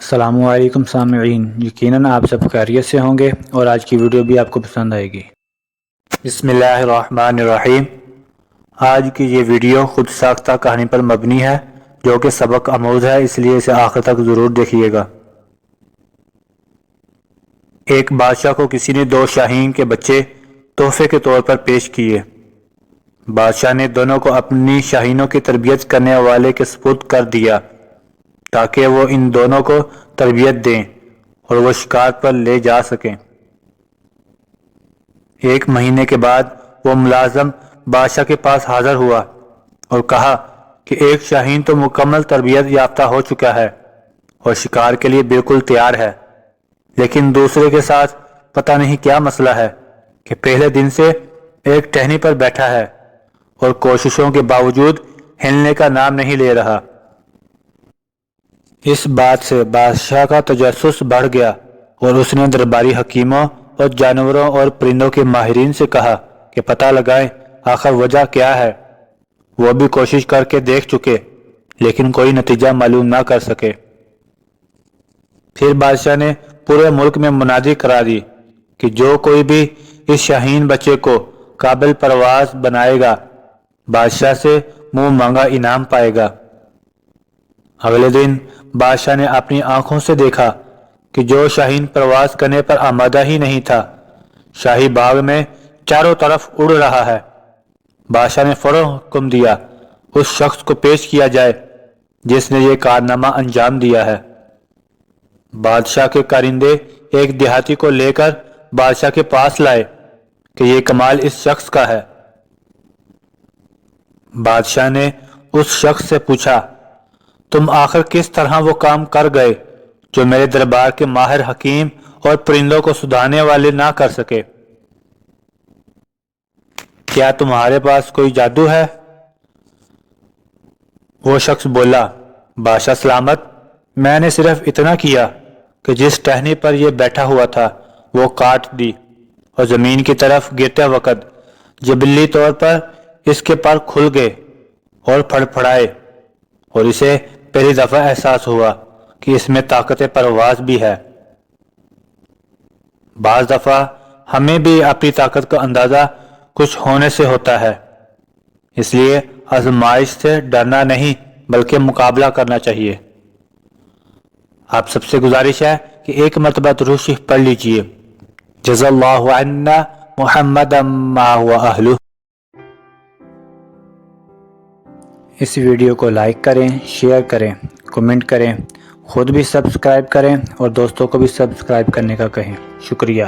السلام علیکم سامعین، یقیناً آپ سب خیریت سے ہوں گے اور آج کی ویڈیو بھی آپ کو پسند آئے گی۔ بسم اللہ الرحمن الرحیم۔ آج کی یہ ویڈیو خود ساختہ کہانی پر مبنی ہے جو کہ سبق آموز ہے، اس لیے اسے آخر تک ضرور دیکھیے گا۔ ایک بادشاہ کو کسی نے 2 شاہین کے بچے تحفے کے طور پر پیش کیے۔ بادشاہ نے دونوں کو اپنی شاہینوں کی تربیت کرنے والے کے سپرد کر دیا تاکہ وہ ان دونوں کو تربیت دیں اور وہ شکار پر لے جا سکیں۔ 1 مہینے کے بعد وہ ملازم بادشاہ کے پاس حاضر ہوا اور کہا کہ ایک شاہین تو مکمل تربیت یافتہ ہو چکا ہے اور شکار کے لیے بالکل تیار ہے، لیکن دوسرے کے ساتھ پتہ نہیں کیا مسئلہ ہے کہ پہلے دن سے ایک ٹہنی پر بیٹھا ہے اور کوششوں کے باوجود ہلنے کا نام نہیں لے رہا۔ اس بات سے بادشاہ کا تجسس بڑھ گیا اور اس نے درباری حکیموں اور جانوروں اور پرندوں کے ماہرین سے کہا کہ پتہ لگائیں آخر وجہ کیا ہے۔ وہ بھی کوشش کر کے دیکھ چکے لیکن کوئی نتیجہ معلوم نہ کر سکے۔ پھر بادشاہ نے پورے ملک میں منادی کرا دی کہ جو کوئی بھی اس شاہین بچے کو قابل پرواز بنائے گا بادشاہ سے منہ مانگا انعام پائے گا۔ اگلے دن بادشاہ نے اپنی آنکھوں سے دیکھا کہ جو شاہین پرواز کرنے پر آمادہ ہی نہیں تھا شاہی باغ میں چاروں طرف اڑ رہا ہے۔ بادشاہ نے فوراً حکم دیا اس شخص کو پیش کیا جائے جس نے یہ کارنامہ انجام دیا ہے۔ بادشاہ کے کارندے ایک دیہاتی کو لے کر بادشاہ کے پاس لائے کہ یہ کمال اس شخص کا ہے۔ بادشاہ نے اس شخص سے پوچھا تم آخر کس طرح وہ کام کر گئے جو میرے دربار کے ماہر حکیم اور پرندوں کو سدھانے والے نہ کر سکے؟ کیا تمہارے پاس کوئی جادو ہے؟ وہ شخص بولا بادشاہ سلامت، میں نے صرف اتنا کیا کہ جس ٹہنی پر یہ بیٹھا ہوا تھا وہ کاٹ دی اور زمین کی طرف گرتے وقت جبلی طور پر اس کے پر کھل گئے اور پھڑ پھڑائے اور اسے پہلی دفعہ احساس ہوا کہ اس میں طاقت پرواز بھی ہے۔ بعض دفعہ ہمیں بھی اپنی طاقت کا اندازہ کچھ ہونے سے ہوتا ہے، اس لیے آزمائش سے ڈرنا نہیں بلکہ مقابلہ کرنا چاہیے۔ آپ سب سے گزارش ہے کہ ایک مرتبہ درود شریف پڑھ لیجئے۔ جزا اللہ عنا محمدا ما هو اہلہ۔ اس ویڈیو کو لائک کریں، شیئر کریں، کمنٹ کریں، خود بھی سبسکرائب کریں اور دوستوں کو بھی سبسکرائب کرنے کا کہیں۔ شکریہ۔